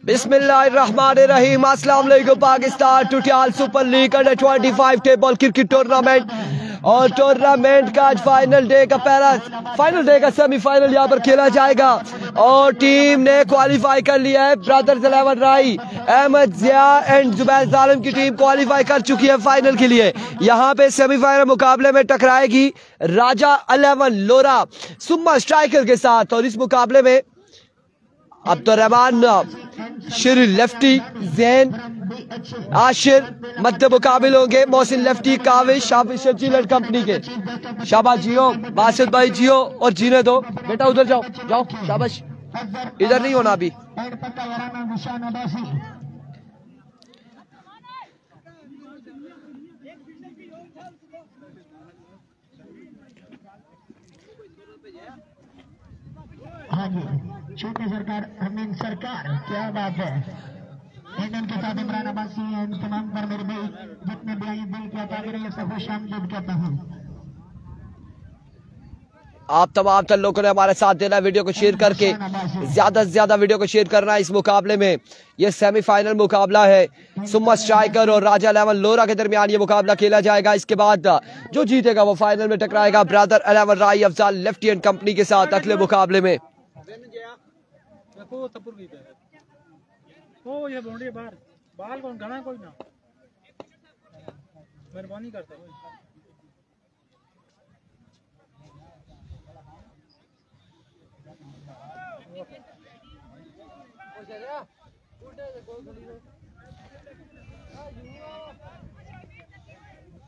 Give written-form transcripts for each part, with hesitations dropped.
बिस्मिल्लाहिर्रहमानिर्रहीम। अस्सलाम वालेकुम। पाकिस्तान टुटियाल super league under 25 table cricket tournament और टूर्नामेंट का आज फाइनल डे का सेमीफाइनल यहाँ पर खेला जाएगा और टीम ने क्वालिफाई कर लिया है। ब्रदर्स 11 राई, अहमद जिया एंड जुबैर जालिम की टीम क्वालिफाई कर चुकी है फाइनल के लिए। यहाँ पे सेमीफाइनल मुकाबले में टकराएगी राजा 11 लोरा सुम्मा स्ट्राइकर के साथ और इस मुकाबले में अब्दुर्रहमान शिर लेफ्टी, जैन आशिर मध्य मुकाबिल होंगे। मोहसिन लेफ्टी, काविश शाबाश चिलर कंपनी के। शाबाश जियो, बासित भाई जियो और जीने दो बेटा, उधर जाओ जाओ, शाबाश, इधर नहीं होना अभी। हाँ जी, छोटे सरकार अमीन सरकार, क्या बात है। इंडियन के साथ इमरान अब्बासी है, तमाम पर मेरे भाई जितने भी आए दिल के अता करें, सब खुश आमदीद कहता हूँ। आप तमाम लोगों ने हमारे साथ देना, वीडियो को शेयर करके ज्यादा से ज्यादा वीडियो को शेयर करना है। इस मुकाबले में ये सेमीफाइनल मुकाबला है, सुम्मा स्ट्राइकर और राजा 11 लोरा के दरमियान ये मुकाबला खेला जाएगा। इसके बाद जो जीतेगा वो फाइनल में टकराएगा ब्रदर 11 राई अफजाल लेफ्टी एंड कंपनी के साथ अगले मुकाबले में। ये बोंडे बाहर बाल कौन गाना कोई ना मेहरबानी करता है।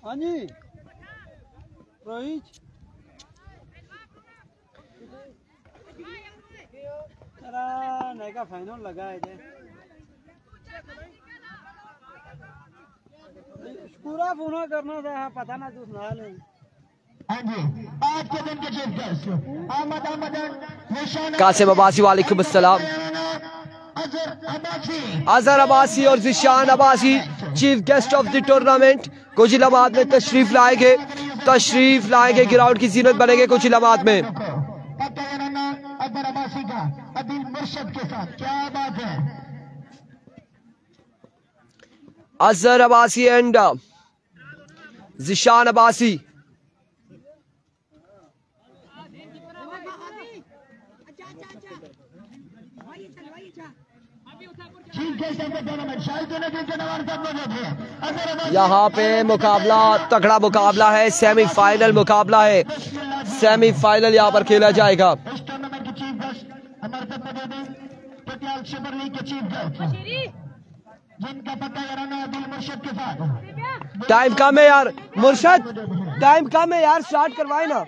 हाँ जी रोहित नए का फाइनल लगा है पूरा फोन करना था, पता ना तू सुना ले। हाँ जी, आज के दिन के चीफ गेस्ट कासिम अब्बासी, वालेकुम अस्सलाम। अजहर अब्बासी और Zeeshan Abbasi chief guest of the tournament कुछ लम्हात में तशरीफ लाएंगे, ग्राउंड की जीनत बनेंगे कुछ लम्हात में। अजहर अब्बासी का अदील मुर्शद के साथ, क्या बात है। अजहर अब्बासी एंड जिशान अब्बासी। यहाँ पे मुकाबला तगड़ा मुकाबला है, सेमीफाइनल मुकाबला है, सेमीफाइनल यहाँ पर खेला जाएगा। जिनका पता मुर्शद के साथ टाइम कम है यार, मुर्शद टाइम कम है यार, स्टार्ट करवाए ना।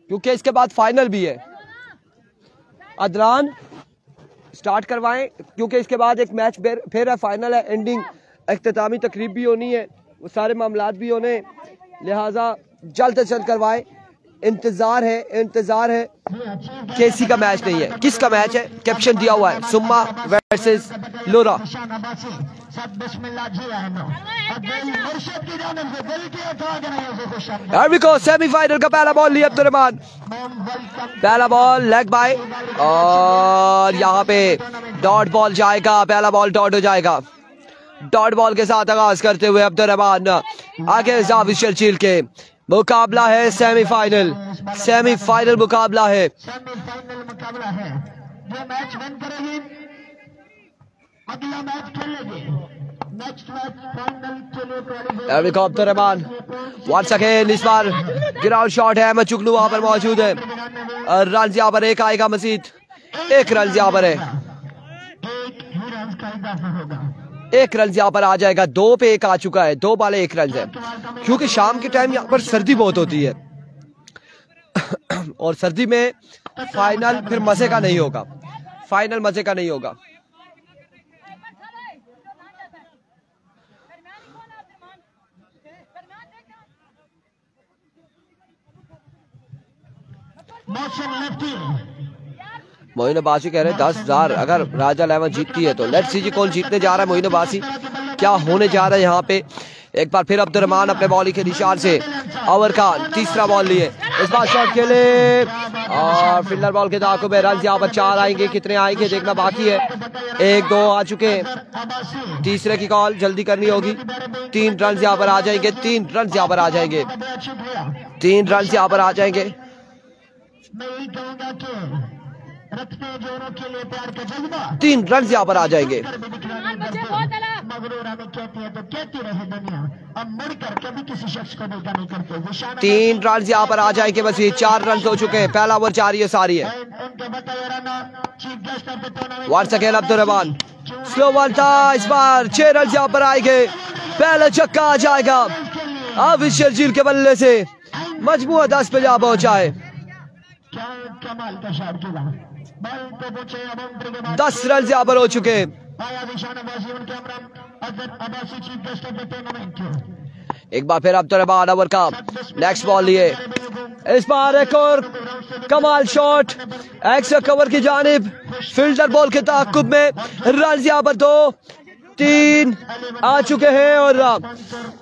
क्योंकि इसके बाद फाइनल भी है। अदनान स्टार्ट करवाएं क्योंकि इसके बाद एक मैच फिर है, फाइनल है, एंडिंग इख्तितामी तकरीब भी होनी है, वो सारे मामलात भी होने, लिहाजा जल्द से जल्द करवाएं। इंतजार है केसी का मैच नहीं है, किसका मैच है कैप्शन दिया हुआ है, सुम्मा वर्सेस लोरा। सेमीफाइनल का पहला बॉल लिया अब्दुर्रहमान, पहला बॉल लेग बाय और यहाँ पे डॉट बॉल जाएगा, पहला बॉल डॉट हो जाएगा। डॉट बॉल के साथ आगाज करते हुए अब्दुर्रहमान आगे जाविद शर्चील के। मुकाबला है सेमीफाइनल मुकाबला है। जो मैच विन करेगी अगला मैच खेलेगी, नेक्स्ट मैच फाइनल के लिए अब्दुर्रहमान वंस अगेन, इस बार ग्राउंड शॉट है, अहमद चुगलू वहां पर मौजूद है। रन यहाँ पर एक आएगा, मजीद एक रन यहाँ पर है, एक रन यहाँ पर आ जाएगा। 2 पे 1 आ चुका है, 2 बाले 1 रन है, क्योंकि शाम के टाइम यहाँ पर सर्दी बहुत होती है और सर्दी में फाइनल फिर मजे का नहीं होगा, फाइनल मजे का नहीं होगा। मोइन अब्बासी कह रहे हैं 10,000 अगर राजा 11 जीतती है तो। लेट्स सी जी कौन जीतने जा रहा है। मोइन अब्बासी क्या होने जा रहा है यहाँ पे। एक बार फिर अब्दुर्रहमान अपने बॉलिंग के निशान से अवर खान तीसरा बॉल लिए, इस बार शॉट खेले और फील्डर बॉल के दाखों में रन यहाँ पर 4 आएंगे, कितने आएंगे देखना बाकी है। 1-2 आ चुके हैं, तीसरे की कॉल जल्दी करनी होगी। 3 रन यहाँ पर आ जाएंगे, 3 रन यहाँ पर आ जाएंगे, 3 रन यहाँ पर आ जाएंगे। मैं यही कहूंगा कि रखते जोरों के लिए प्यार का जज्बा, 3 रन यहाँ पर आ जाएंगे। मगरूर हमें कहती है तो कहती रहे दुनिया, अब मुड़कर कभी किसी शख्स को देखा नहीं करते। 3 रन यहाँ पर आ जाएंगे, बस ये 4 रन हो चुके हैं। पहला ओवर जारी है सारी है। उनके बताए run chief guest of the tournament once again Abdurrahman, slow one था, इस बार 6 रन यहाँ पर आएंगे। पहला छक्का आ जाएगा अब शर्जील के बल्ले से, मजमूआ 10 पे जा पहुंचा है। क्या कमाल का शॉट खेला, बॉल पे पहुंचे, बाउंड्री के बाद 10 रन यहाँ पर हो चुके हैं। आया निशान अब्बासी, उनके Azhar Abbasi chief guest of the tournament. एक बार फिर अब्दुर्रहमान ओवर का नेक्स्ट बॉल लिए, इस बार एक और कमाल शॉट एक्स्ट्रा कवर की जानिब, फील्डर बॉल के ताक़ुब में रन यहाँ पर 2-3 आ चुके हैं और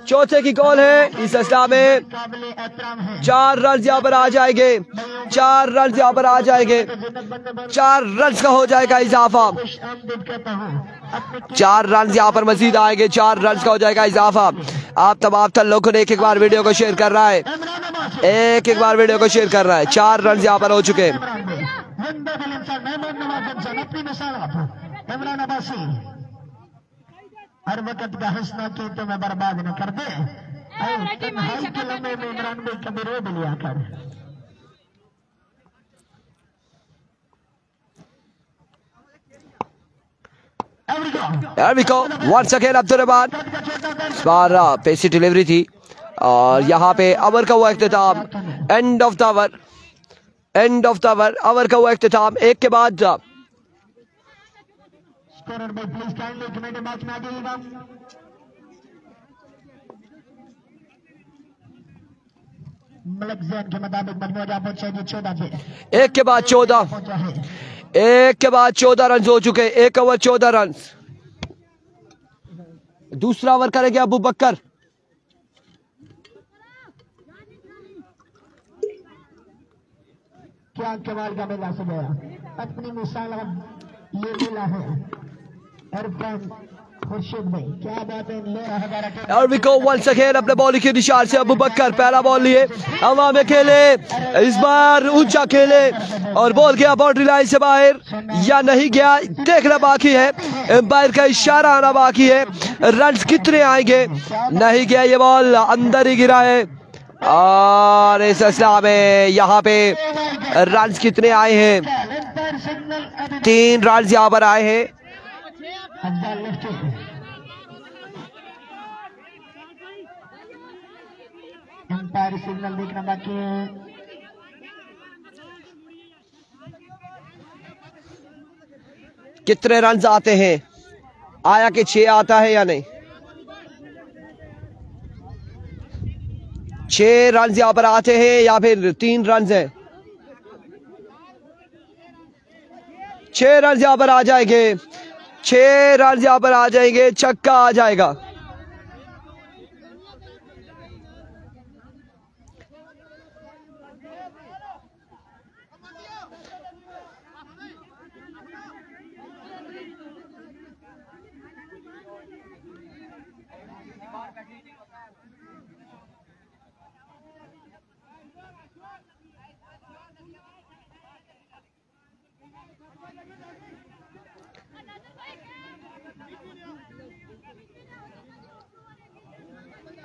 चौथे की कॉल है। इस अवस्था में 4 रन यहाँ पर आ जाएंगे, 4 रन यहाँ पर आ जाएंगे, 4 रन का हो जाएगा इजाफा, 4 रन यहाँ पर मजीद आएंगे, 4 रन का हो जाएगा इजाफा। आप तमाम लोगों ने एक बार वीडियो को शेयर कर रहा है, एक बार वीडियो को शेयर कर रहा है। 4 रन यहाँ पर हो चुके हैं। हर वक्त का हंसना के तो मैं बर्बाद न कर दे, तन्हाई के लम्हे में इमरान भाई कभी रो भी लिया कर। There we go. Once again Abdurrahman, इस बार पेसी डिलीवरी थी और यहाँ पे ओवर का हुआ इख्तिताम, end of the over, end of the over, over का हुआ इख्तिताम। एक के बाद स्कोरर भाई प्लीज काइंडली कमेंट बॉक्स में आ जाइएगा। मलिक जैन के मुताबिक मजमूआ जा पहुंचा जी 14 पे, एक के बाद 14, पहुंचा है। एक के बाद 14 रन हो चुके, एक ओवर 14 रन। दूसरा ओवर करेंगे अबू बकर, क्या कमाल का मेला से गया, अपनी मिसाल अब ये मिला है इरफान खुर्शीद भाई, क्या बात है। ले रहा है और विको वंस अगेन अपने बॉलिंग के निशान से अबू बकर पहला बॉल लिए, हवा में खेले, इस बार ऊंचा खेले और बॉल गया बाउंड्री लाइन से बाहर या नहीं गया देखना बाकी है, एम्पायर का इशारा आना बाकी है। रन कितने आएंगे, नहीं गया, ये बॉल अंदर ही गिरा है और इस सिलसिला में यहाँ पे रन कितने आए हैं, 3 रन यहाँ पर आए हैं। एम्पायर सिग्नल देखना बाकी है। कितने रन आते हैं, आया कि 6 आता है या नहीं, 6 रन यहाँ पर आते हैं या फिर 3 रन हैं, 6 रन यहाँ पर आ जाएंगे, 6 रन यहाँ पर आ जाएंगे, छक्का आ जाएगा।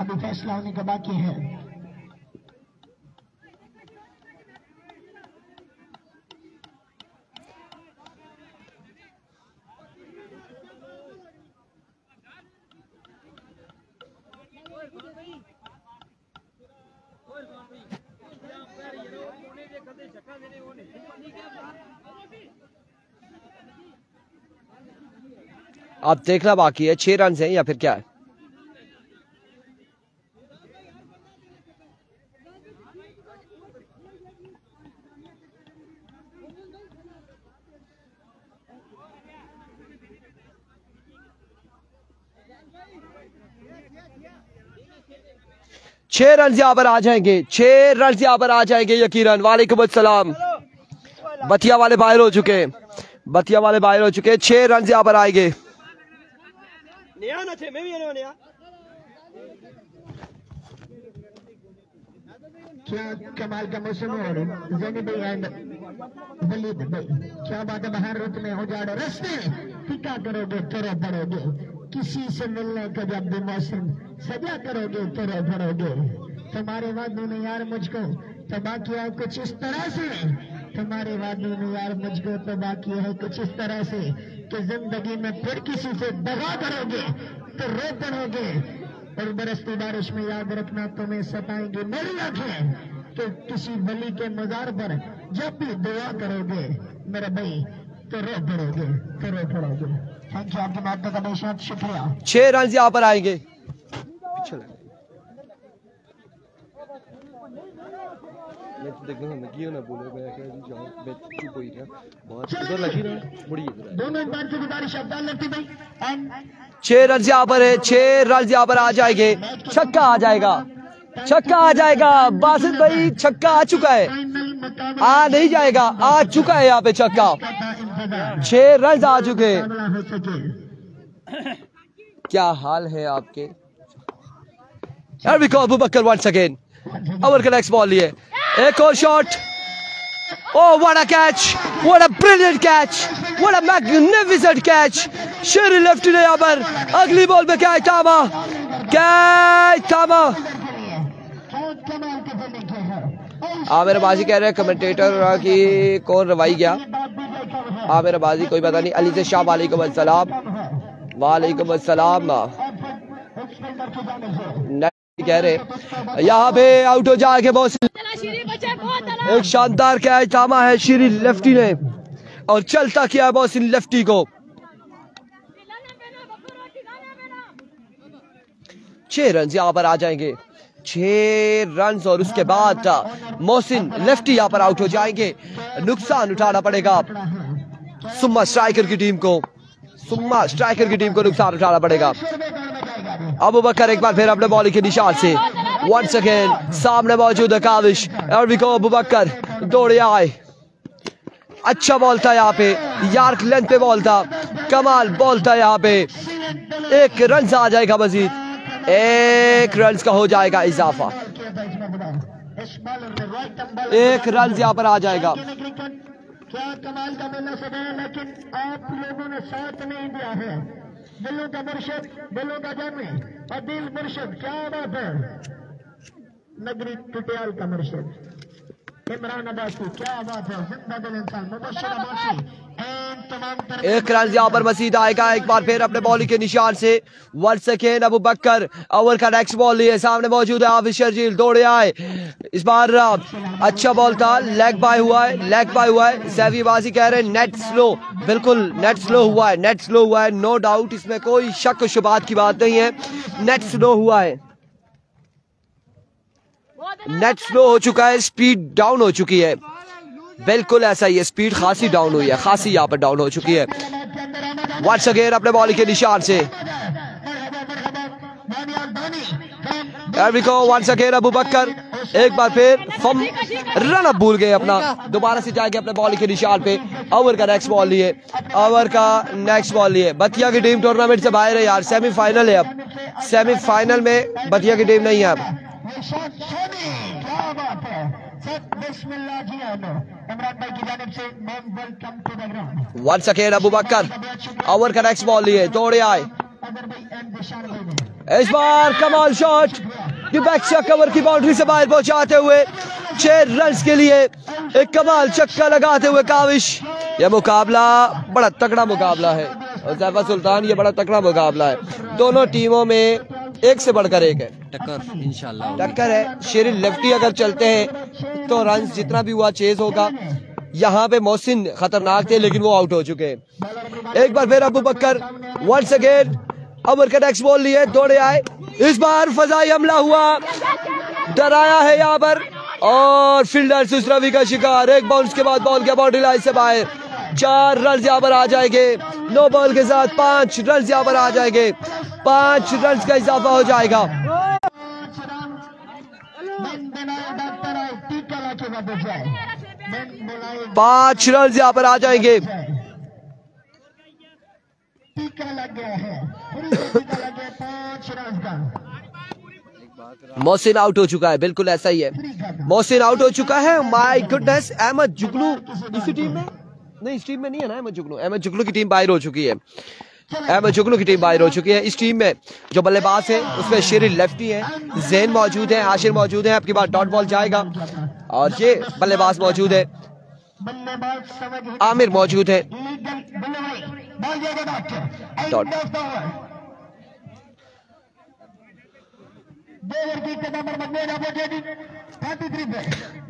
अभी फैसला होने का बाकी है। अब देखना बाकी है 6 रन हैं या फिर क्या है। 6 रन यहाँ पर आ जाएंगे, 6 रन यहाँ पर आ जाएंगे यकीनन। वालेकुम अस्सलाम। बतिया वाले बाहर हो चुके, बतिया वाले बाहर हो चुके। 6 रन यहाँ पर आएंगे। क्या कमाल का मौसम है। ज़ैनी भाई एंड वलीद भाई, क्या बात है। बाहर रुत में उजाड़ रस्ते टिका करोगे तेरे पड़ोगे, किसी से मिलने का जब भी मौसम सजा करोगे तेरे पड़ोगे। तुम्हारे वादों ने यार मुझको तबाह किया है कुछ इस तरह से, तुम्हारे वादों ने यार मुझको तबाह किया है कुछ इस तरह से कि जिंदगी में फिर किसी से दगा करोगे तो रो पड़ोगे। और बरसती बारिश में याद रखना तुम्हें सताएंगे मेरी आंखें, तो किसी वली के मजार पर जब भी दुआ करोगे मेरे भाई तो रो पड़ोगे, तो रो पड़ोगे। थैंक यू आपकी बात का बहुत शुक्रिया। 6 रन यहाँ पर आएंगे। दोनों बार की गुजारिश अब्दाल लगती भाई एंड 6 रन यहाँ पर है, 6 रन यहाँ पर आ जाएंगे। छक्का आ जाएगा, छक्का आ जाएगा। बासित भाई छक्का आ चुका है, आ नहीं जाएगा, आ चुका है यहाँ पे छक्का। 6 रन आ चुके। क्या हाल है आपके। अबू बकर वंस अगेन ओवर का नेक्स्ट बॉल लिए, एक और shot. Oh, what a catch! What a brilliant catch! What a magnificent catch! Sheri lefty ने यहाँ पर अगली बॉल में क्या थामा, क्या थामा। आमिर बाजी कह रहे हैं कमेंटेटर की कौन रवाई गया। आमिर बाजी कोई पता नहीं। अली से शाह वालेकुम अस्सलाम, वालेकुम अस्सलाम। कह रहे यहाँ पे आउट हो जाएंगे बहुत। एक शानदार कैच थामा है शीरी लेफ्टी ने और चलता किया है बॉसिन लेफ्टी को। 6 रन यहाँ पर आ जाएंगे, 6 रन और उसके बाद मोहसिन लेफ्टी यहाँ पर आउट हो जाएंगे। नुकसान उठाना पड़ेगा सुम्मा स्ट्राइकर की टीम को, सुम्मा स्ट्राइकर की टीम को नुकसान उठाना पड़ेगा। अबू बकर एक बार फिर अपने बॉलिंग के निशान से वंस अगेन सामने मौजूद है काविश। अबू बकर दौड़े आए, अच्छा बॉल था यहाँ पे, यार्क लेंथ पे बॉल था, कमाल बॉल था यहाँ पे। 1 रन आ जाएगा मजीद, 1 रन का हो जाएगा इजाफा, 1 रन यहाँ पर आ जाएगा। क्या कमाल का मेला सजाया, लेकिन आप लोगों ने साथ नहीं दिया है। दिलों का मुर्शिद, दिलों का जाने और दिल मुर्शिद, क्या बात है। नगरी टुटियाल का मुर्शिद इमरान अब्बासी, क्या बात है। जिंदा दिल इंसान मुबश्शिर अब्बासी एंड तमाम 1 रन यहाँ पर मजीद आएगा। एक बार फिर अपने बॉलिंग के निशान से वंस अगेन अबू बकर ओवर का नेक्स्ट बॉल लिए, सामने मौजूद है हाफिज शर्जील, दौड़े आए। इस बार अच्छा बॉल था, लेग बाय हुआ है, लेग बाय हुआ है। सैफी बाजी कह रहे हैं नेट स्लो, बिल्कुल नेट स्लो हुआ है, नेट स्लो हुआ है, नो डाउट, इसमें कोई शक शुबात की बात नहीं है। नेट स्लो हुआ है, नेट स्लो हो चुका है, स्पीड डाउन हो चुकी है, बिल्कुल ऐसा ही है, स्पीड खासी डाउन हुई है, खासी यहाँ पर डाउन हो चुकी है। वंस अगेन अपने बॉलिंग के निशान से वंस अगेन अबू बकर एक बार फिर रन अप भूल गए अपना, दोबारा से जाएंगे अपने बॉलिंग के निशान पे। ओवर का नेक्स्ट बॉल लिए, ओवर का नेक्स्ट बॉल लिए। बतिया की टीम टूर्नामेंट से बाहर है यार, सेमीफाइनल है अब, सेमीफाइनल में बतिया की टीम नहीं है अब। वंस अगेन अबू बकर ओवर का नेक्स्ट बॉल लिए, दौड़े आए। इस बार कमाल शॉट, बैक कवर की बाउंड्री से बाहर पहुंचाते हुए 6 रन के लिए एक कमाल छक्का लगाते हुए काविश। यह मुकाबला बड़ा तगड़ा मुकाबला है और ज़ैफा सुल्तान, ये बड़ा तगड़ा मुकाबला है। दोनों टीमों में एक से बढ़कर एक है, टक्कर इंशाल्लाह टक्कर है। शेरी लेफ्टी अगर चलते हैं तो रन जितना भी हुआ चेज होगा। यहाँ पे मोहसिन खतरनाक थे लेकिन वो आउट हो चुके हैं। एक बार फिर अबू बकर वंस अगेन ओवर का नेक्स्ट बॉल लिए, दौड़े आए। इस बार फजाई हमला हुआ, डराया है यहाँ पर और फील्डर सुसरवी का शिकार। एक बाउंस के बाद बॉल के बाउंड्री लाइन से बाहर, 4 रन यहाँ पर आ जाएंगे। 9 बॉल के साथ 5 रन यहाँ पर आ जाएंगे, 5 रन का इजाफा हो जाएगा। टीका लाके वापस जाए। 5 रन यहाँ पर आ जाएंगे। टीका लग गया है, टीका लग गया 5 रन का। मोहसिन आउट हो चुका है, बिल्कुल ऐसा ही है, मोहसिन आउट हो चुका है। माय गुडनेस, अहमद जुगनू इसी टीम में नहीं, इस टीम में नहीं है ना अहमद जुगनू। अहमद जुगनू की टीम बाहर हो चुकी है, अहमद जुगनू की टीम बाहर हो चुकी है। इस टीम में जो बल्लेबाज है उसमें शेरी लेफ्टी है, जैन मौजूद है, आशिर मौजूद है। आपकी बात डॉट बॉल जाएगा और ये बल्लेबाज मौजूद है, आमिर मौजूद है। डॉट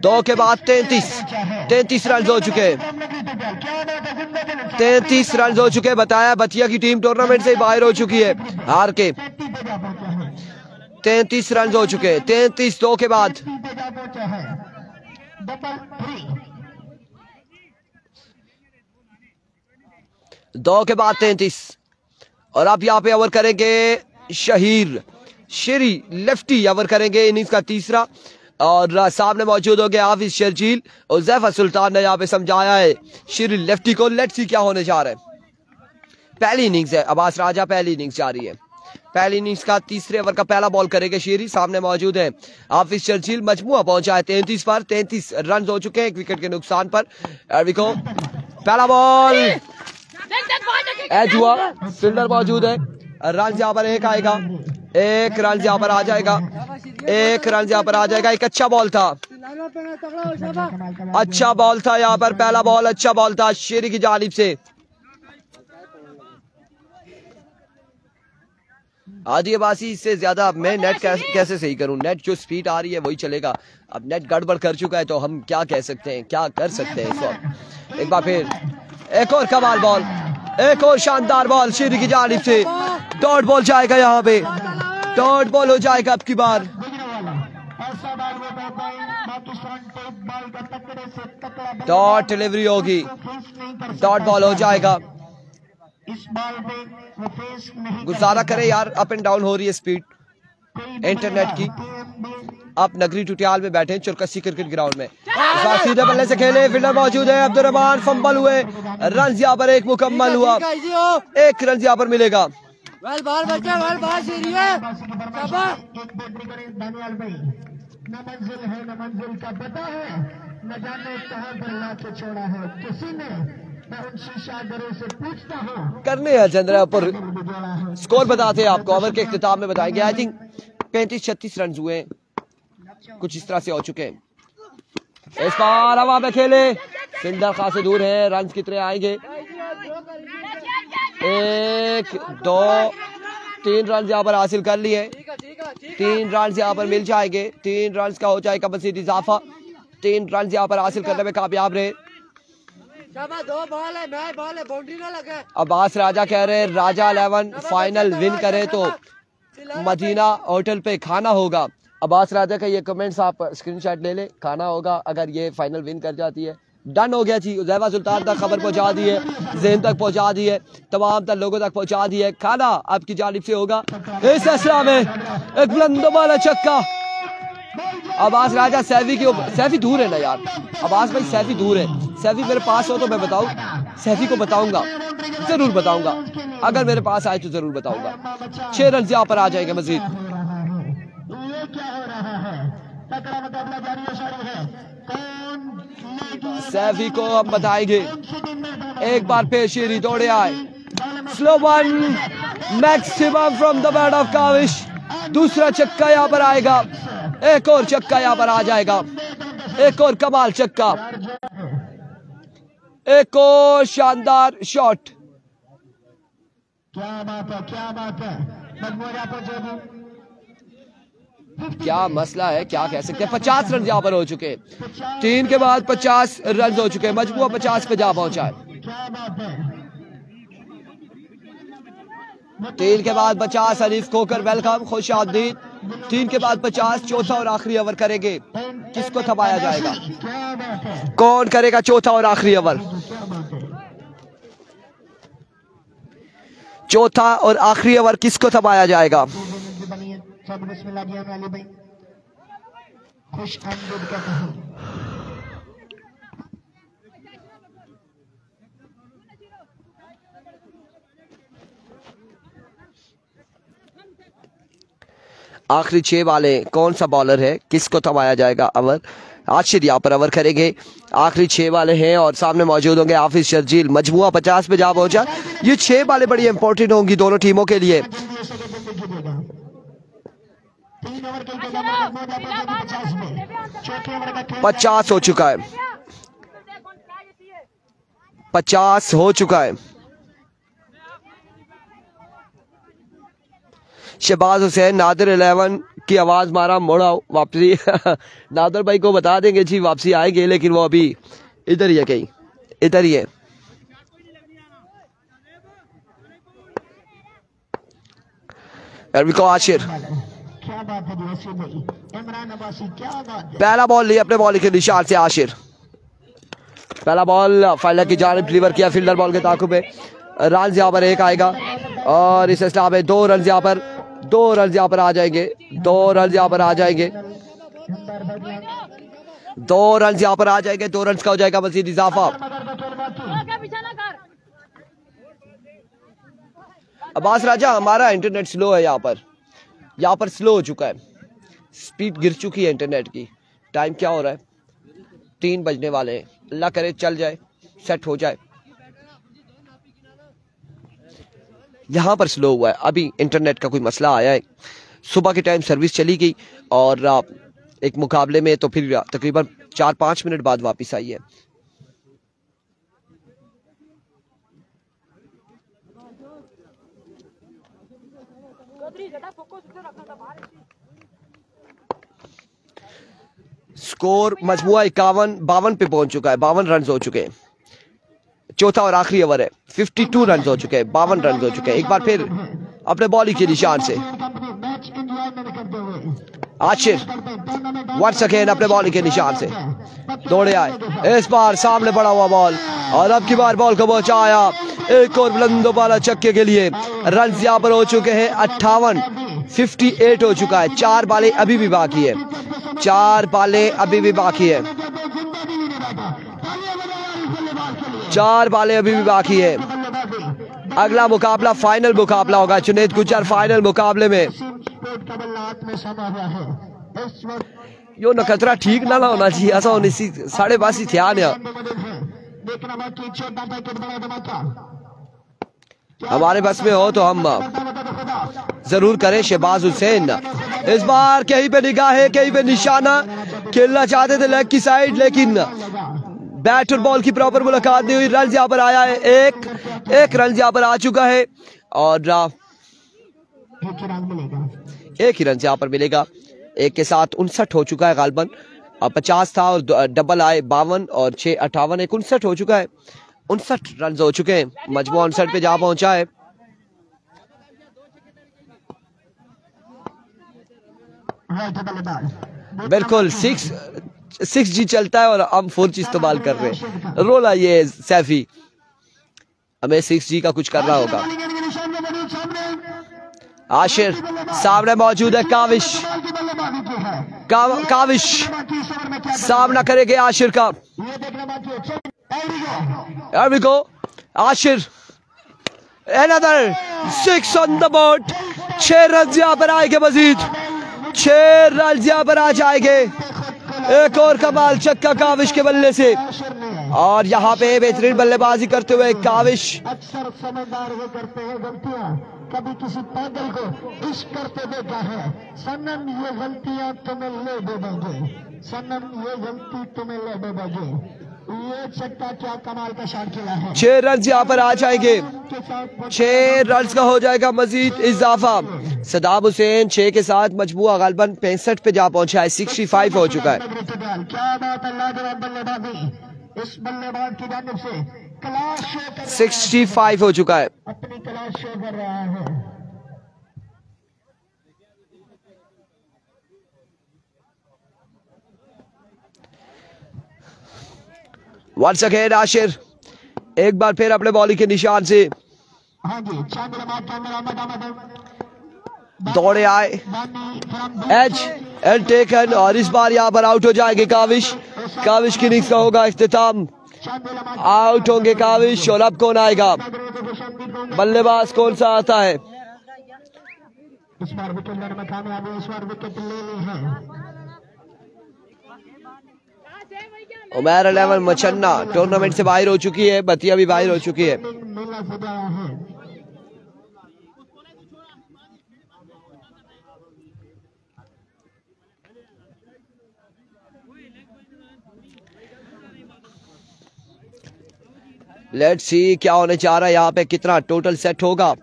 2 के बाद 33 रन हो चुके हैं, 33 रन हो चुके हैं। बताया बतिया की टीम टूर्नामेंट से बाहर हो चुकी है हार के। 33 रन हो चुके हैं, 33 2 के बाद। 2 के बाद 33 और आप यहाँ पे ओवर करेंगे शहीर शेरी लेफ्टी ओवर करेंगे इनिंग्स का तीसरा। और सामने मौजूद हो गया हाफिज शर्जील और जैफर सुल्तान ने यहाँ पे समझाया है शेरी लेफ्टी को। लेट्स सी क्या होने जा रहा है। पहली इनिंग्स है, अब्बास राजा पहली इनिंग्स जा रही है। पहली इनिंग्स का तीसरे ओवर का पहला बॉल करेंगे शेरी। सामने मौजूद है हाफिज शर्जील। मजमुआ पहुंचा है 33 पर, 33 रन हो चुके हैं 1 विकेट के नुकसान पर। पहला बॉल एज हुआ, फील्डर मौजूद है। रन यहाँ पर 1 आएगा, 1 रन यहाँ पर आ जाएगा, 1 रन यहाँ पर आ जाएगा। एक अच्छा बॉल था, अच्छा बॉल था यहाँ पर, पहला बॉल अच्छा बॉल था शेरी की जानिब से। आदि बासी इससे ज्यादा मैं नेट कैसे सही करूं। नेट जो स्पीड आ रही है वही चलेगा। अब नेट गड़बड़ कर चुका है तो हम क्या कह सकते हैं, क्या कर सकते हैं इस वक्त। एक बार फिर एक और कमाल बॉल, एक और शानदार बॉल शेरी की जानिब से। डॉट बॉल जाएगा यहाँ पे, डॉट बॉल हो जाएगा अब की बार। डॉट डिलीवरी होगी, डॉट बॉल हो जाएगा। गुजारा करे यार, अप एंड डाउन हो रही है स्पीड इंटरनेट की। आप नगरी टुटियाल में बैठे हैं चुरकसी क्रिकेट ग्राउंड में। सीधे बल्ले से खेले, फील्डर मौजूद है अब्दुर्रहमान। फंबल हुए, रन यहाँ पर 1 मुकम्मल हुआ, 1 रन यहाँ पर मिलेगा। न मंजिल है न मंजिल का पता है, न जाने कहाँ पर लाके छोड़ा है किसी ने। मैं उन शीशागरों से पूछता हूँ करने हैं चंद्रा पर। स्कोर बताते हैं आपको, ओवर के इख्तिताम में बताएंगे। आई थिंक 35-36 रन हुए, कुछ इस तरह से हो चुके हैं। इस बार हवा में खेले, फील्डर खासे दूर है, रन कितने आएंगे? 1 2 3 रन यहाँ पर हासिल कर लिए, 3 रन यहाँ पर मिल जाएंगे। 3 रन का हो जाएगा मजीद इजाफा, 3 रन यहाँ पर हासिल करने में कामयाब रहे। 2 बॉल है, बाउंड्री ना लगे। अब्बास राजा कह रहे हैं राजा 11 फाइनल विन करे तो मदीना होटल पे खाना होगा। अब्बास राजा का ये कमेंट्स आप स्क्रीनशॉट ले ले, खाना होगा अगर ये फाइनल विन कर जाती है। डन हो गया जी, जैफा सुल्तान तक खबर पहुंचा दी है, ज़ेन तक पहुंचा दी है, तमाम तक लोगों तक पहुंचा दी है। खाना आपकी जानिब से होगा। इस असला में एक बुलंद वाला छक्का। अब्बास राजा सैफी दूर है ना यार, अब्बास भाई सैफी दूर है। सैफी मेरे पास हो तो मैं बताऊं, सैफी को बताऊंगा, जरूर बताऊंगा, अगर मेरे पास आए तो जरूर बताऊंगा। 6 रन यहाँ पर आ जाएंगे मजीद। सैफी को हम बताएंगे। एक बार फिर शेरी दौड़े आए, slow one maximum from the bat of Kavish. दूसरा छक्का यहाँ पर आएगा, एक और छक्का यहाँ पर आ जाएगा, एक और कमाल छक्का, एक और शानदार शॉट। क्या बात है, क्या बात है। क्या मसला है, क्या कह सकते हैं। 50 रन यहाँ पर हो चुके हैं, 3 के बाद 50 रन हो चुके हैं। मजबूआ 50 पे जा पहुंचा है। 3 के बाद 50 हनीफ खोकर वेलकम, खुश आमदीद। 3 के बाद 50, चौथा और आखिरी ओवर करेंगे। किसको थमाया जाएगा, कौन करेगा चौथा और आखिरी ओवर? चौथा और आखिरी ओवर किसको थमाया जाएगा? खुश आमदीद कहते हैं। आखिरी 6 वाले कौन सा बॉलर है, किसको थमाया जाएगा ओवर? आशिर यहाँ पर ओवर करेंगे। आखिरी 6 वाले हैं और सामने मौजूद होंगे हाफिज शर्जील। मजमुआ 50 पे जा पहुंचा। ये 6 वाले बड़ी इंपॉर्टेंट होंगी दोनों टीमों के लिए। 50 हो चुका है, 50 हो चुका है। शहबाज हुसैन नादिर 11 की आवाज मारा, मोड़ा वापसी। नादिर भाई को बता देंगे जी वापसी आएंगे, लेकिन वो अभी इधर ही है, कहीं इधर ही है। आशिर क्या बात है भाई, इमरान अब्बासी क्या बात है। पहला बॉल लिया अपने बॉल के निशान से आशिर। पहला बॉल फाइलर की जानिब डिलीवर किया फील्डर बॉल के ताकुब में। रन यहाँ पर 1 आएगा और इस इस्लाम में 2 रन यहाँ पर, 2 रन यहाँ पर आ जाएंगे, 2 रन यहाँ पर आ जाएंगे, 2 रन यहाँ पर आ जाएंगे। 2 रन का हो जाएगा मजीद इजाफा। अब्बास राजा हमारा इंटरनेट स्लो है, यहाँ पर स्लो हो चुका है, स्पीड गिर चुकी है इंटरनेट की। टाइम क्या हो रहा है? 3 बजने वाले हैं। अल्लाह करे चल जाए, सेट हो जाए। यहाँ पर स्लो हुआ है, अभी इंटरनेट का कोई मसला आया है। सुबह के टाइम सर्विस चली गई और एक मुकाबले में तो फिर तकरीबन 4-5 मिनट बाद वापस आई है। स्कोर मजमुआ 52 पे पहुंच चुका है, 52 रन हो चुके हैं। चौथा और आखिरी ओवर है, 52 रन हो चुके हैं, 52 रन हो चुके हैं। एक बार फिर अपने बॉलिंग के निशान से आशिर वंस अगेन अपने बॉलिंग के निशान से दौड़े आए। इस बार सामने पड़ा हुआ बॉल और अब की बार बॉल को पहुंचाया एक और बुलंदो वाला छक्के के लिए। रन यहाँ पर हो चुके हैं 58, 58 हो चुका है। 4 बालें अभी भी बाकी है, 4 बालें अभी भी बाकी है, 4 बालें अभी भी बाकी है। अगला मुकाबला फाइनल मुकाबला होगा जुनैद गुज्जर फाइनल मुकाबले में। यो नखतरा ठीक ना होना चाहिए, ऐसा होने सी 12:30 ध्यान है हमारे बस में हो तो हम जरूर करें। शहबाज हुसैन इस बार कहीं पे निगाह है, कहीं पे निशाना, खेलना चाहते थे लेग की साइड, लेकिन बैट और बॉल की प्रॉपर मुलाकात नहीं हुई। रन यहाँ पर आया है, एक रन यहाँ पर आ चुका है और एक ही रन यहाँ पर मिलेगा। एक के साथ 59 हो चुका है गालबन। 50 था और डबल आए 52 और 6 58, 59 हो चुका है। 59 रन हो चुके हैं, मजमूआ 59 पे जा पहुंचा है। बिल्कुल 6G चलता है और हम 4G इस्तेमाल कर रहे हैं। रोला ये सैफी, हमें 6G का कुछ करना होगा। आशिर सामने मौजूद है, काविश सामना करेंगे आशिर का। Ashir another 6 on the board। 6 run यहाँ पर आएंगे, मजीद 6 रन यहाँ पर आ जाएंगे। एक और कमाल छक्का काविश के बल्ले से और यहाँ पे बेहतरीन बल्लेबाजी करते हुए काविश। अक्सर समझदार वो करते हैं गलतियां, कभी किसी पागल को इश्क करते देखा है। सनम ये गलतियां तुम्हें ले डूबोगे, सनम ये गलती तुम्हें ले डूबोगे। ये छक्का क्या कमाल का शॉट खेला है। 6 रन यहाँ पर आ जाएंगे, 6 रन का हो जाएगा मजीद इजाफा। सदाब हुसैन 6 के साथ मजबूआ गालबन 65 पे जा पहुंचा है, 65 हो चुका है। क्या बात है, लाजवाब बल्लेबाजी इस बल्लेबाज की जानिब से, क्लास शो 65 हो चुका है। अपनी क्लास शो कर रहा है। वंस अगेन आशिर एक बार फिर अपने बॉलिंग के निशान से दौड़े आए। एज एंड टेकन, और इस बार यहाँ पर आउट हो जाएंगे काविश। काविश की इनिंग्स का होगा इख्तिताम, आउट होंगे काविश। और अब कौन आएगा, बल्लेबाज कौन सा आता है? इस बार विकेट लेने में कामयाब है, इस बार विकेट ले ली है उमैर 11 मचन्ना टूर्नामेंट से बाहर हो चुकी है, बतिया भी बाहर हो चुकी है। लेट्स सी क्या होने जा रहा है यहाँ पे, कितना टोटल सेट होगा।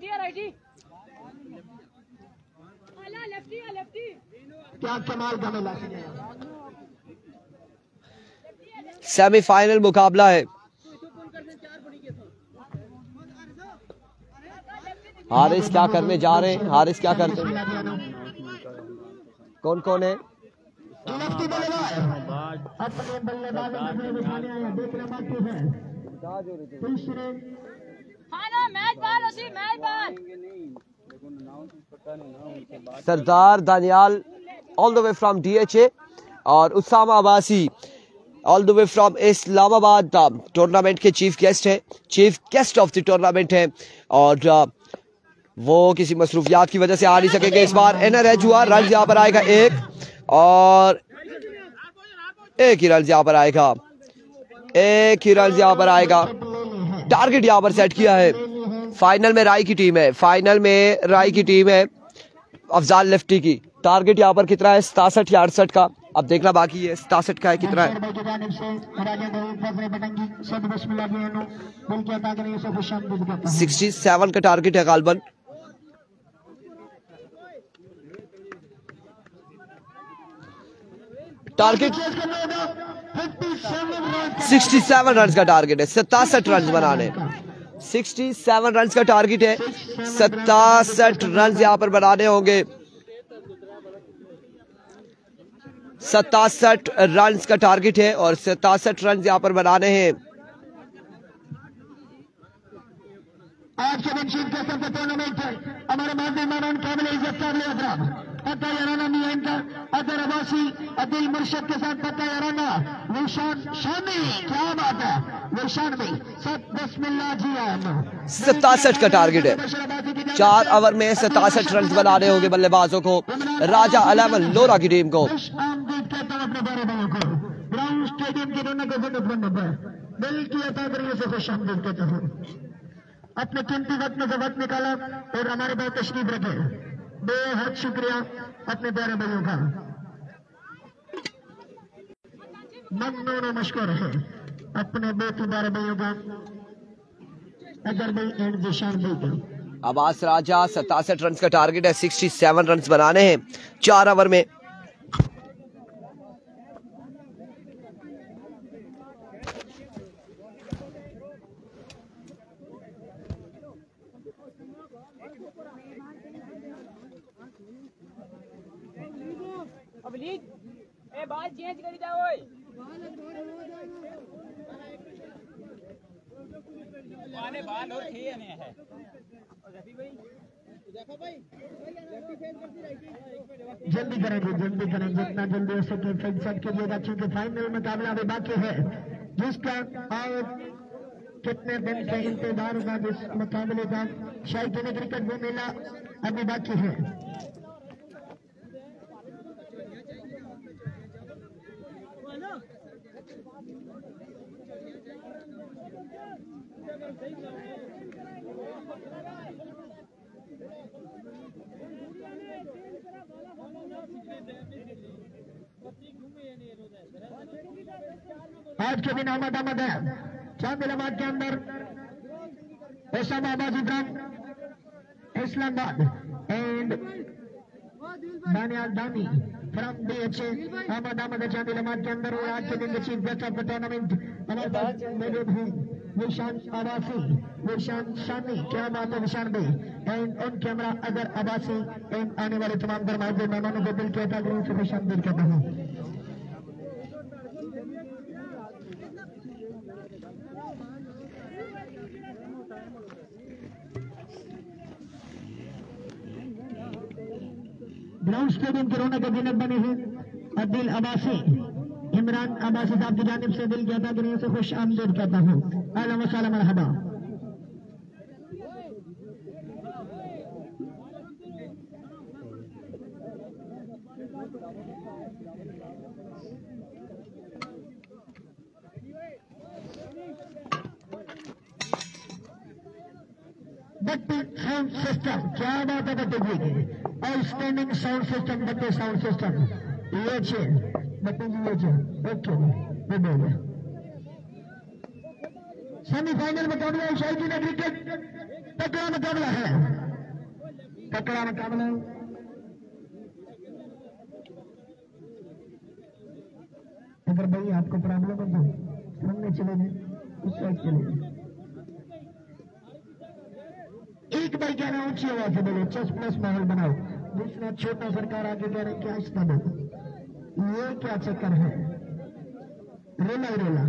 क्या कमाल का मिला, सेमीफाइनल मुकाबला है। हारिस क्या करने जा रहे हैं, हारिस क्या करते हैं, कौन कौन है? अपने बल्लेबाज देखना बाकी है। तीसरे Sardar Daniyal all the way from DHA और Usama Abbasi all the way from Islamabad tournament के चीफ गेस्ट है, chief guest of the tournament है, और वो किसी मसरूफियात की वजह से आ नहीं सकेंगे इस बार। एनआरएच हुआ, रन यहाँ पर आएगा एक, और एक ही रन यहाँ पर आएगा, एक ही रन यहाँ पर आएगा। टारगेट यहाँ पर सेट किया है। फाइनल में राय की टीम है, फाइनल में राय की टीम है अफजाल लेफ्टी की। टारगेट यहाँ पर कितना है, 67 या 68 का, अब देखना बाकी है 67 का है कितना है। 67 का टारगेट है गालबन। टारगेट 67 रन का टारगेट है, 67 रन बनाने, 67 रन का टारगेट है, 67 रन यहाँ पर बनाने होंगे। 67 रन का टारगेट है और 67 रन यहाँ पर बनाने हैं। आज के दिन शीट के सबसे टूर्नामेंट है हमारे माजी मेहमान काबिल इज्जत काबिल एहतराम पता याराना मियांका अदर अबासी अदिल मुर्शद के साथ पता याराना विशान शामी, क्या बात है विशान भाई, सब बिस्मिल्लाह जी आना। 67 का टारगेट है, 4 ओवर में 67 रन बनाने होंगे बल्लेबाजों को, राजा 11 लोरा की टीम को। अपने बड़े भाइयों को ग्राउंड स्टेडियम के दोनों को दिल की अता करिए से खुश आमदीद कहता हूँ। अपने कीमती वक्त में से वक्त निकाला और हमारे बहुत तशरीफ रखे, बेहद शुक्रिया अपने प्यारे भाइयों का, ममनून मशकूर है अपने बहुत प्यारे भाइयों का, अजहर भाई एंड जिशान भाई का। अब्बास राजा 67 रन का टारगेट है, 67 रन बनाने हैं 4 ओवर में। बात चेंज करी जाओ, बाल और खेने है जल्दी करेंगे जितना जल्दी हो सके फैसला कीजिएगा, क्योंकि फाइनल मुकाबला अभी बाकी है जिसका और कितने दिन से इंतजार होगा, जिस मुकाबले का शायद क्रिकेट वो मेला अभी बाकी है। आज के दिन अहमद है चांदिलाबाद के अंदर, Osama Abbasi from Islamabad and Daniyal दानी फ्रॉम DHA। अहमद है चांदिलाबाद के अंदर, और आज के दिन chief guest of the tournament हमारे पास मौजूद हैं विशान अब्बासी, विशान शानी, क्या बात है विशान भाई, एंड ऑन कैमरा अगर अब्बासी एंड आने वाले तमाम दरवाजे मेहमानों को दिल कहता हूँ से विशान दिल कहता हूँ। ग्राउंड स्टेडियम के रौनक अभिनव बने हैं अब्दुल अब्बासी इमरान अब्बासी साहब की जानिब से दिल कहता कि से खुश आमदीद कहता हूँ। अहलन व सहलन मरहबा। बट्टी साउंड सिस्टम, क्या बात है बट्टी जी की, आउटस्टैंडिंग साउंड सिस्टम, बट्टी साउंड सिस्टम। ये छे बट्टी जी, ये छे ओके वो बोल गया। सेमीफाइनल मुकाबला एशियाई की क्रिकेट तगड़ा मुकाबला है, तगड़ा मुकाबला। अगर भाई आपको प्रॉब्लम है तो सामने चले जाए, उस साइड चले जाए। एक बार कह रहा हूँ ऊंची आवाज से बोलो, चेस प्लस माहौल बनाओ। दूसरा छोटा सरकार आगे कह रहे क्या इसका बोलो, ये क्या चक्कर है, रोला ही रोला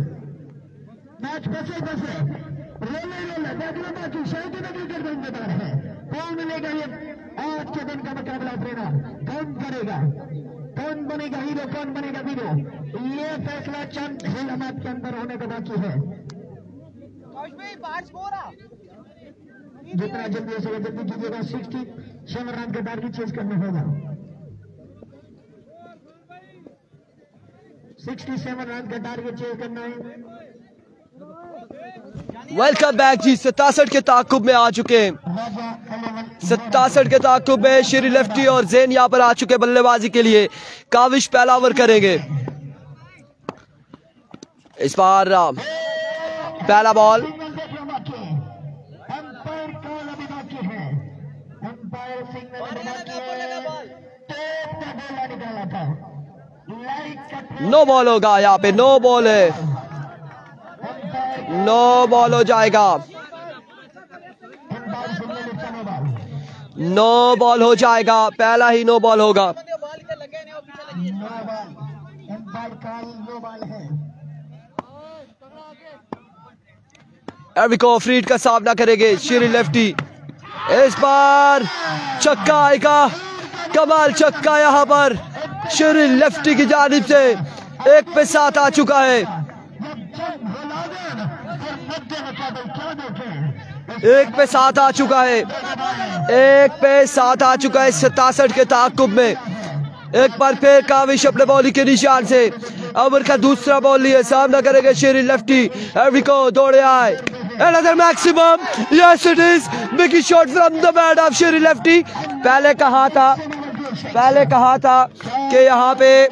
मैच बसे बसे रोला ही रोला। देखना बाकी शायद क्रिकेट का इंतजार है, कौन मिलेगा ये आज के दिन का मुकाबला ट्रेनर, कौन करेगा, कौन बनेगा हीरो, कौन बनेगा वीरो, ये फैसला चंद हिलमत के अंदर होने का बाकी है। जितना जल्दी हो सके जल्दी कीजिएगा, 67 रन का टारगेट चेज करना होगा। 67 रन का टारगेट चेज करना है। वेलकम बैक जी। 67 के ताकुब में आ चुके हैं, 67 के ताकुब में श्री लेफ्टी और जैन यहाँ पर आ चुके बल्लेबाजी के लिए। काविश पहला ओवर करेंगे इस बार। पहला बॉल, नो बॉल होगा यहाँ पे, नो बॉल है, नो बॉल हो जाएगा, नो बॉल हो जाएगा, पहला ही नो बॉल होगा। एविको फ्रीड का सामना करेंगे श्री लेफ्टी। इस बार छक्का आएगा, कमाल छक्का यहाँ पर श्री लेफ्टी की जानिब से। 1 पे 7 आ चुका है, 1 पे 7 आ चुका है, 1 पे 7 आ चुका है 67 के ताकुब में। एक बार फिर काविश अपने बॉलिंग के निशान से ओवर का दूसरा बॉल लिए सामना करेंगे श्री लेफ्टी। एविको दौड़े आए, another maximum, yes it is, big shot from the bat of Shri lefty. पहले कहा था कि यहाँ पे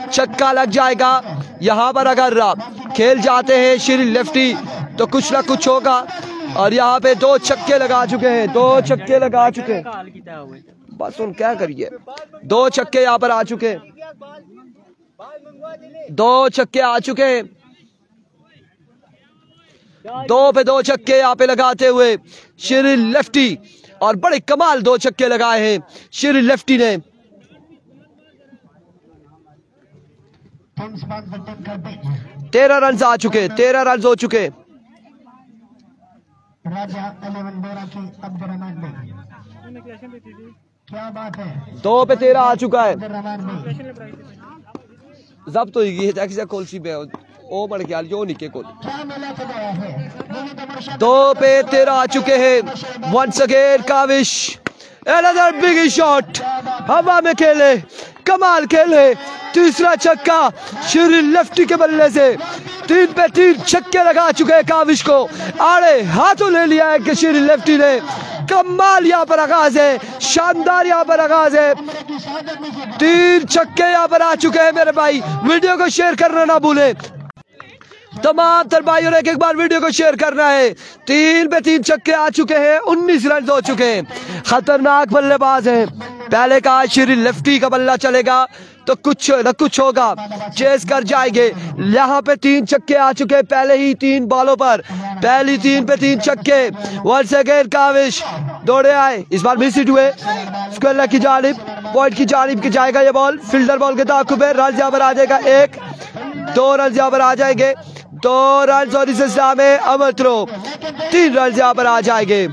छक्का लग जाएगा, यहाँ पर अगर खेल जाते हैं श्री लेफ्टी तो कुछ ना कुछ होगा। और यहाँ पे 2 छक्के लगा चुके हैं, 2 छक्के लगा चुके हैं, बस उन क्या करिए, 2 छक्के यहाँ पर आ चुके हैं, 2 छक्के आ चुके हैं, 2 पे 2 छक्के यहाँ पे लगाते हुए श्री लेफ्टी। और बड़े कमाल 2 छक्के लगाए हैं श्री लेफ्टी ने। 13 रन आ चुके, 13 रन हो चुके। राजा 11 बोरा की अब्दुर्रहमान भाई, क्या बात है, 2 पे 13 आ चुका है। जब्त हो गई है कोलसी पे ओ बड़ ख्याल जो निके कोल। 2 पे 13 आ चुके हैं। Once again Kavish, another big shot, हवा में खेले, कमाल खेले, तीसरा छक्का श्री लेफ्टी के बल्ले से। 3 पे 3 छक्के लगा चुके हैं काविश को, आड़े हाथों ले लिया है कि श्री लेफ्टी ने। कमाल यहाँ पर आगाज है, शानदार यहाँ पर आगाज है, 3 छक्के यहाँ पर आ चुके हैं मेरे भाई। वीडियो को शेयर करना ना भूले, तमाम तर भाइयों ने एक बार वीडियो को शेयर करना है। 3 पे 3 छक्के आ चुके हैं, 19 रन हो चुके हैं। खतरनाक बल्लेबाज है। पहले कहा श्री लेफ्टी का बल्ला चलेगा तो कुछ न कुछ होगा, चेस कर जाएंगे। यहाँ पे 3 छक्के आ चुके हैं पहले ही 3 बॉलों पर, पहली 3 पे 3 छक्के। वंस अगेन काविश दौड़े आए, इस बार मिस हिट हुए। स्क्वायर की जानिब, पॉइंट की जानिब की जाएगा ये बॉल, फील्डर बॉल के ताकुब है। रन यहाँ पर आ जाएगा 1, 2 रन यहाँ पर आ जाएंगे, 2 रन और इस में अमर थ्रो, 3 रन यहाँ पर आ जाएंगे।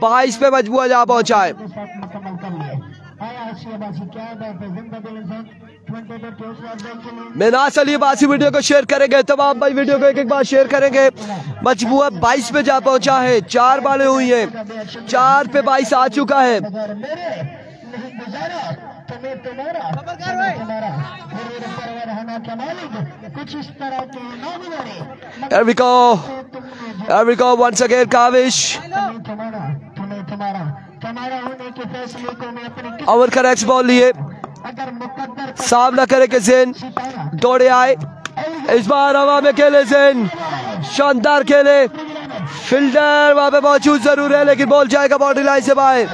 22 पे मजबूआ जा पहुंचा है। मुकम्मल कर लिए। आया शेबाजी, क्या बात है, जिंदा दिल इंसान 22 के उस वाले के लिए मिनास अली अब्बासी वीडियो को शेयर करेंगे, तमाम भाई वीडियो को एक एक बार शेयर करेंगे। मजबूआ 22 पे जा पहुंचा है, 4 बालें हुई हैं, 4 पे 22 आ चुका है। मेरे नहीं गुजारा तुम्हें तुम्हारा रहना क्या मालिक, कुछ इस तरह के ना गुजारे। Here we go once again Kaavish. तुम्हारा होने के फैसले को मैं अपने ओवर का नेक्स्ट बॉल लिए, अगर मुकद्दर सामना करे के ज़ेन दौड़े आए, इस बार हवा में खेले ज़ेन, शानदार खेले, फील्डर वहां पे मौजूद जरूर है लेकिन बॉल जाएगा बाउंड्री लाइन से बाहर।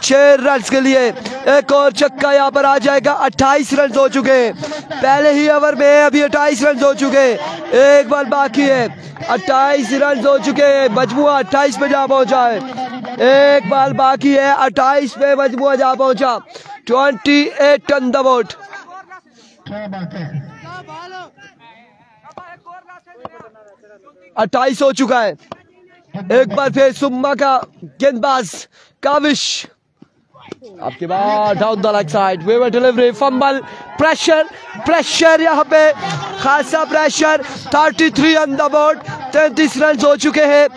6 रन के लिए एक और छक्का यहाँ पर आ जाएगा। 28 रन हो चुके हैं पहले ही ओवर में, अभी 28 रन हो चुके हैं, एक बॉल बाकी है। 28 रन हो चुके हैं, मजमुआ 28 पे जा पहुंचा है, एक बॉल बाकी है। 28 पे मजमुआ जा पहुंचा, 28 ऑन द बोर्ड। क्या बात है, 28 हो चुका है। एक बार फिर सुम्मा का गेंदबाज काविश, आपके बाद down the leg side, waver delivery, fumble, pressure यहाँ पे खासा pressure. 33 on the board, 33 run हो चुके हैं,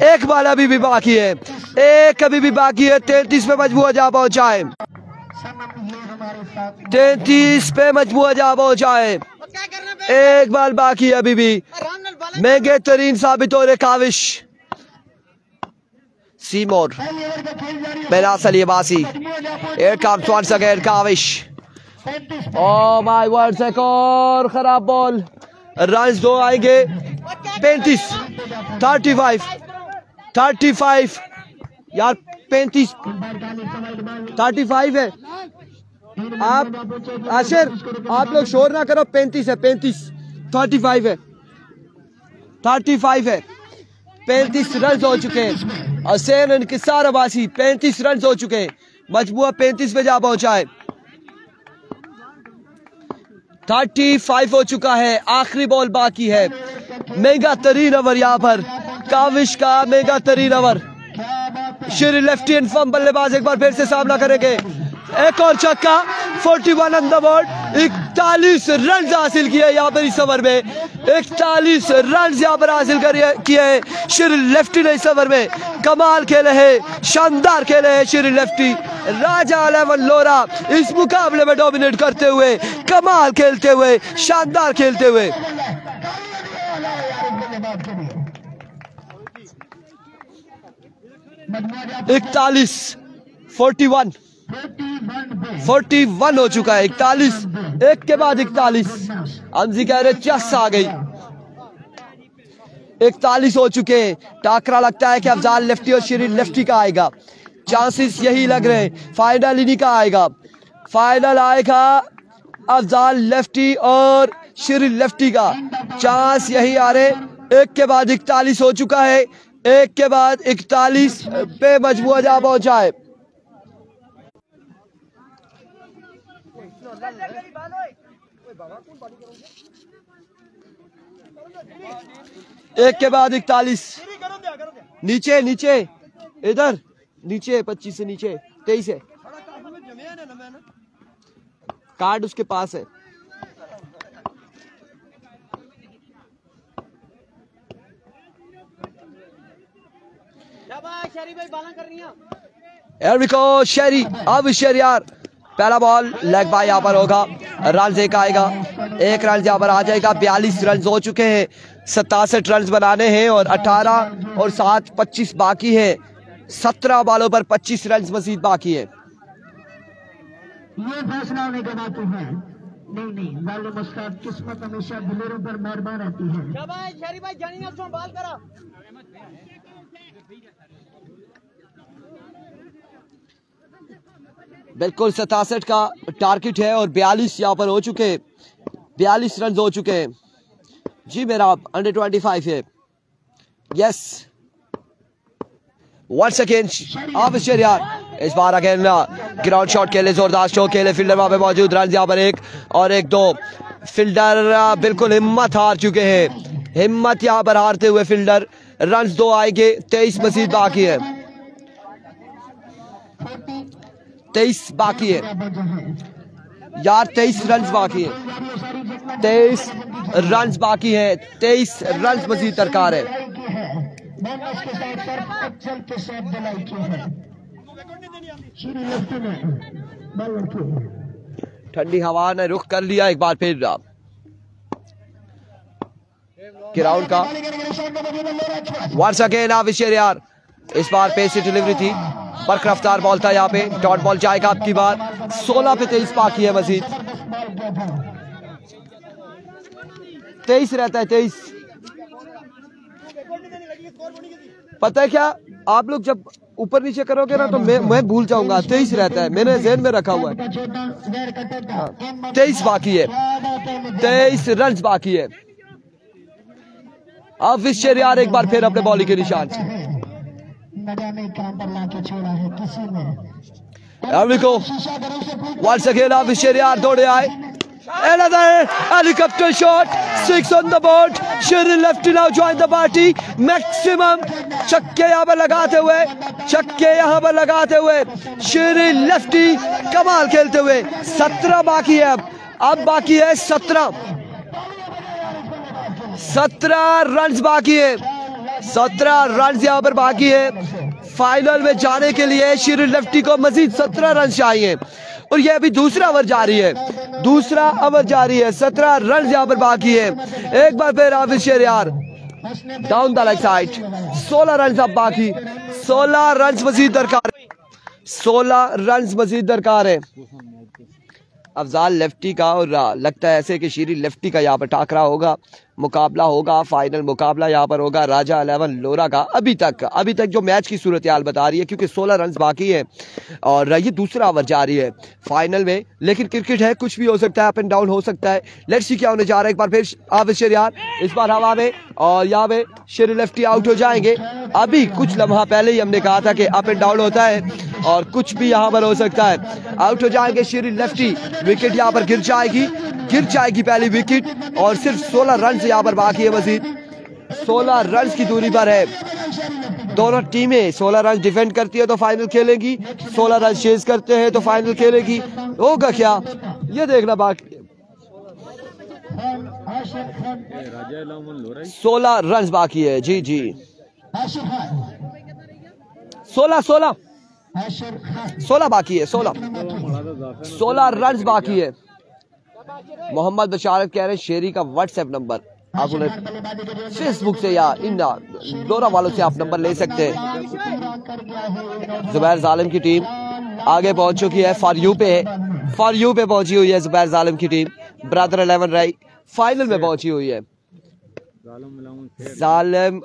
एक बॉल अभी भी बाकी है, एक अभी भी बाकी है। 33 पे मजबूआ जा पहुंचा है, 33 पे मजबूआ जा पहुंचा है, एक बॉल बाकी है अभी भी। महंगे तरीन साबित हो रहे काविश। सीमोर Minas Ali Abbasi, here comes once again Kavish. Oh my word, एक और खराब बॉल, रन 2 आएंगे। 35 35 यार, 35 35 है। आप आशिर, आप लोग शोर ना करो, 35 है, 35 35 है, 35 है। 35 रन हो चुके हैं। हुसैन इंकिसार अब्बासी 35 रन हो चुके हैं, मजबूआ 35 पे जा पहुंचा है। 35 हो चुका है, आखिरी बॉल बाकी है। महंगा तरीन ओवर यहाँ पर काविश का, महंगा तरीन over. Sheri lefty and form बल्लेबाज एक बार फिर से सामना करेंगे, एक और छक्का। 41 ऑन द बोर्ड, 41 रन हासिल किए यहाँ पर इस ओवर में, 41 रन यहाँ पर हासिल किए हैं शेरी लेफ्टी ने इस ओवर में। कमाल खेले हैं, शानदार खेले हैं शेरी लेफ्टी। राजा 11 लोरा इस मुकाबले में डोमिनेट करते हुए, कमाल खेलते हुए, शानदार खेलते हुए। 41 हो चुका है, 41 एक के बाद 41। हमजी कह रहे चस आ गई। 41 हो चुके हैं, टाकरा लगता है कि अफजाल लेफ्टी और शेरी लेफ्टी का आएगा, चांसेस यही लग रहे हैं। फाइनल इन्हीं का आएगा, फाइनल आएगा अफजाल लेफ्टी और शेरी लेफ्टी का, चांस यही आ रहे। एक के बाद 41 हो चुका है, एक के बाद 41 पे मजबूआ जा पहुंचा है। एक के बाद 41, नीचे नीचे, इधर नीचे, 25 से नीचे, 23 है, कार्ड उसके पास है। शेरी, अब शेरी यार, पहला बॉल लेग बाय यहाँ पर होगा, रन एक आएगा, एक रन यहाँ पर आ जाएगा। 42 रन हो चुके हैं, 67 रन बनाने हैं और 18 और 7 25 बाकी है। 17 बॉलों पर 25 रन मजीद बाकी है। ये फैसला होने के बाद है नहीं जालिम उस्ताद, किस्मत हमेशा दिलेरों पर मेहरबान रहती है। बिल्कुल 67 का टारगेट है और 42 यहाँ पर हो चुके हैं, 42 रन हो चुके हैं जी। मेरा अंडर 25 है, यस। वंस अगेन आप यार, इस बार अगेन ग्राउंड शॉट खेले, जोरदार शॉट खेले, फील्डर वहां पे मौजूद, रन यहाँ पर 1 और 1 2। फील्डर बिल्कुल हिम्मत हार चुके हैं, हिम्मत यहाँ पर हारते हुए फील्डर। रन 2 आएंगे, 23 मजीद बाकी है। 23 बाकी है यार, 23 रन बाकी है, 23 रन बाकी है, 23 रन मजीद दरकार है। ठंडी हवा ने रुख कर लिया एक बार फिर ग्राउंड का। वंस अगेन आविशेर यार, इस बार पेस से डिलीवरी थी, बर्क रफ्तार बॉल था यहाँ पे, डॉट बॉल जाएगा आपकी बार। 16 पे 23 बाकी है, मजीद 23 रहता है, 23। पता है क्या, आप लोग जब ऊपर नीचे करोगे ना तो मैं भूल जाऊंगा। 23 रहता है, मैंने ज़हन में रखा हुआ है। 23 बाकी है, 23 रन बाकी है। आविशेर यार एक बार फिर अपने बॉलिंग के निशान से। Once again आविशेर यार दौड़े आए। Another helicopter shot, 6 on the board. Sheryl Lefty now join the party. Maximum छक्के यहाँ पर लगाते हुए, छक्के यहाँ पर लगाते हुए Sheryl Lefty कमाल खेलते हुए। 17 बाकी है, अब बाकी है 17 रन बाकी है, 17 रन यहाँ पर बाकी है। फाइनल में जाने के लिए Sheryl Lefty को मजीद 17 रन चाहिए और यह अभी दूसरा ओवर जारी है, दूसरा ओवर जारी है। 17 रन यहाँ पर बाकी है। एक बार फिर आविशेर यार down the leg side. 16 run अब बाकी, 16 रन मजीद दरकार, 16 रन मजीद दरकार है अफजाल लेफ्टी का। और लगता है ऐसे कि Sheryl Lefty का यहाँ पर टाकरा होगा, मुकाबला होगा, फाइनल मुकाबला यहाँ पर होगा राजा 11 लोरा का। अभी तक जो मैच की सूरत हाल बता रही है, क्योंकि 16 रन बाकी है और ये दूसरा ओवर जारी है फाइनल में। लेकिन क्रिकेट है, कुछ भी हो सकता है, अप एंड डाउन हो सकता है। लेट्स सी क्या होने जा रहा है। एक बार फिर आविशेर यार इस बार हवा में और यहाँ पे Sheryl Lefty आउट हो जाएंगे। अभी कुछ लम्हा पहले ही हमने कहा था कि अप एंड डाउन होता है और कुछ भी यहाँ पर हो सकता है। आउट हो जाएंगे Sheryl Lefty, विकेट यहाँ पर गिर जाएगी पहली विकेट और सिर्फ 16 रन यहाँ पर बाकी है। मजीद 16 रन की दूरी पर है दोनों टीमें। 16 रन डिफेंड करती है तो फाइनल खेलेगी, 16 रन चेज करते हैं तो फाइनल खेलेगी। होगा क्या ये देखना बाकी। 16 रन बाकी है, जी 16 बाकी है, 16 रन बाकी है। मोहम्मद बशारत कह रहे हैं शेरी का व्हाट्सएप नंबर आप उन्हें फेसबुक से या इन लोरा वालों से आप नंबर ले सकते हैं। जुबैर जालिम की टीम आगे पहुंच चुकी है, फॉर यू पे पहुंची हुई है जुबैर जालिम की टीम। ब्रदर 11 राई फाइनल में पहुंची हुई है। जालिम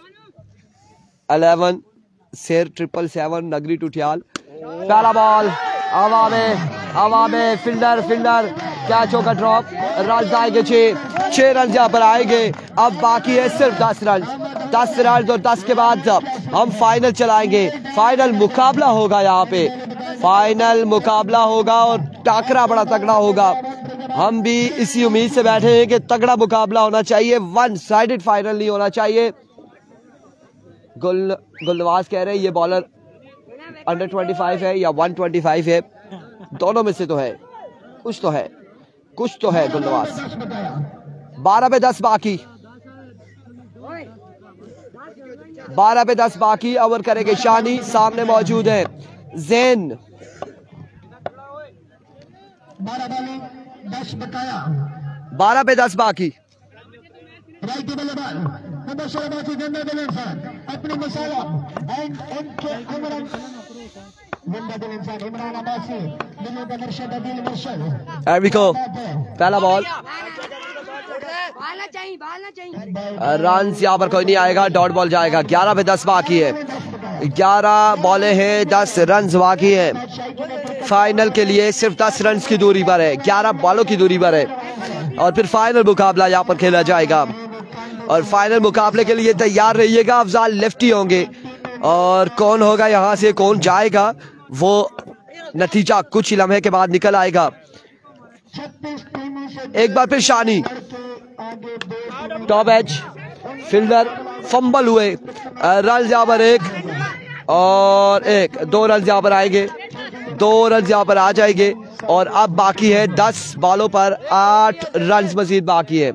11 शेर 777 नगरी टुटियाल। पहला बॉल हवा में फील्डर कैच होगा ड्रॉप। रन आएंगे 6 रन यहाँ पर आएंगे। अब बाकी है सिर्फ 10 रन और 10 के बाद हम फाइनल चलाएंगे। फाइनल मुकाबला होगा यहाँ पे, फाइनल मुकाबला होगा और टाकरा बड़ा तगड़ा होगा। हम भी इसी उम्मीद से बैठे हैं कि तगड़ा मुकाबला होना चाहिए, वन साइडेड फाइनल नहीं होना चाहिए। गुलनवाज कह रहे हैं ये बॉलर अंडर 25 है या 125 है, दोनों में से तो है, कुछ तो है गुलनवाज। 12 पे 10 बाकी, 12 पे 10 बाकी। ओवर करेंगे शानी, सामने मौजूद है जैन। 12 पे 10 बाकी। पहला बॉल रन यहाँ पर कोई नहीं आएगा, डॉट बॉल जाएगा। 11 पे 10 बाकी है, 11 बॉलें हैं, 10 रन बाकी है। फाइनल के लिए सिर्फ 10 रन की दूरी पर है, 11 बॉलों की दूरी पर है और फिर फाइनल मुकाबला यहाँ पर खेला जाएगा। और फाइनल मुकाबले के लिए तैयार रहिएगा, अफजाल लेफ्टी होंगे और कौन होगा यहाँ से कौन जाएगा वो नतीजा कुछ ही लम्हे के बाद निकल आएगा। एक बार फिर शानी टॉप एज फील्डर फंबल हुए। रन यहाँ पर 1 और 1, 2 रन यहाँ पर आएंगे। 2 रन यहाँ पर आ जाएंगे और अब बाकी है 10 बॉलों पर 8 रन मजीद बाकी है।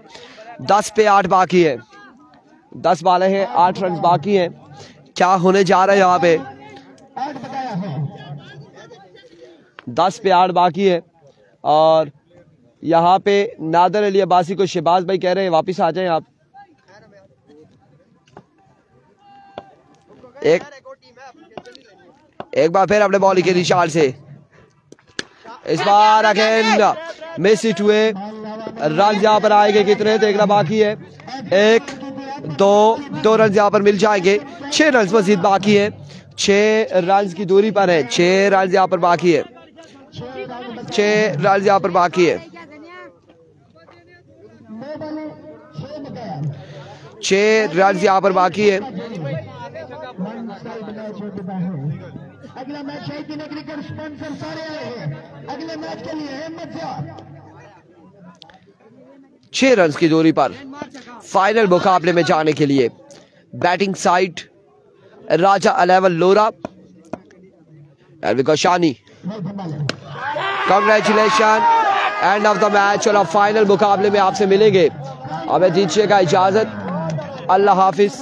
10 पे 8 बाकी है। 10 बॉलें हैं, 8 रन बाकी हैं। क्या होने जा रहा है यहाँ पे? 10 पे 8 बाकी है और यहाँ पे नादर अली अब्बासी को शहबाज भाई कह रहे हैं वापस आ जाएं आप। एक बार फिर अपने बॉलिंग के निशान से इस बार अगेन मिस इट हुए। रन यहाँ पर आएंगे कितने देखना बाकी है। 1 2 रन यहाँ पर मिल जाएंगे। 6 रन मजीद बाकी है। 6 रन की दूरी पर है। 6 रन यहाँ पर बाकी है। 6 रन यहाँ पर बाकी है। 6 रन यहाँ पर बाकी है। अगला मैच है कि क्रिकेट स्पॉन्सर सारे आए हैं अगले मैच के लिए हिम्मत से। 6 रन की दूरी पर फाइनल मुकाबले में जाने के लिए बैटिंग साइड राजा 11 लोरा शानी। Congratulation, end of the match. और अब फाइनल मुकाबले में आपसे मिलेंगे। हमें दीजिएगा इजाजत। अल्लाह हाफिज।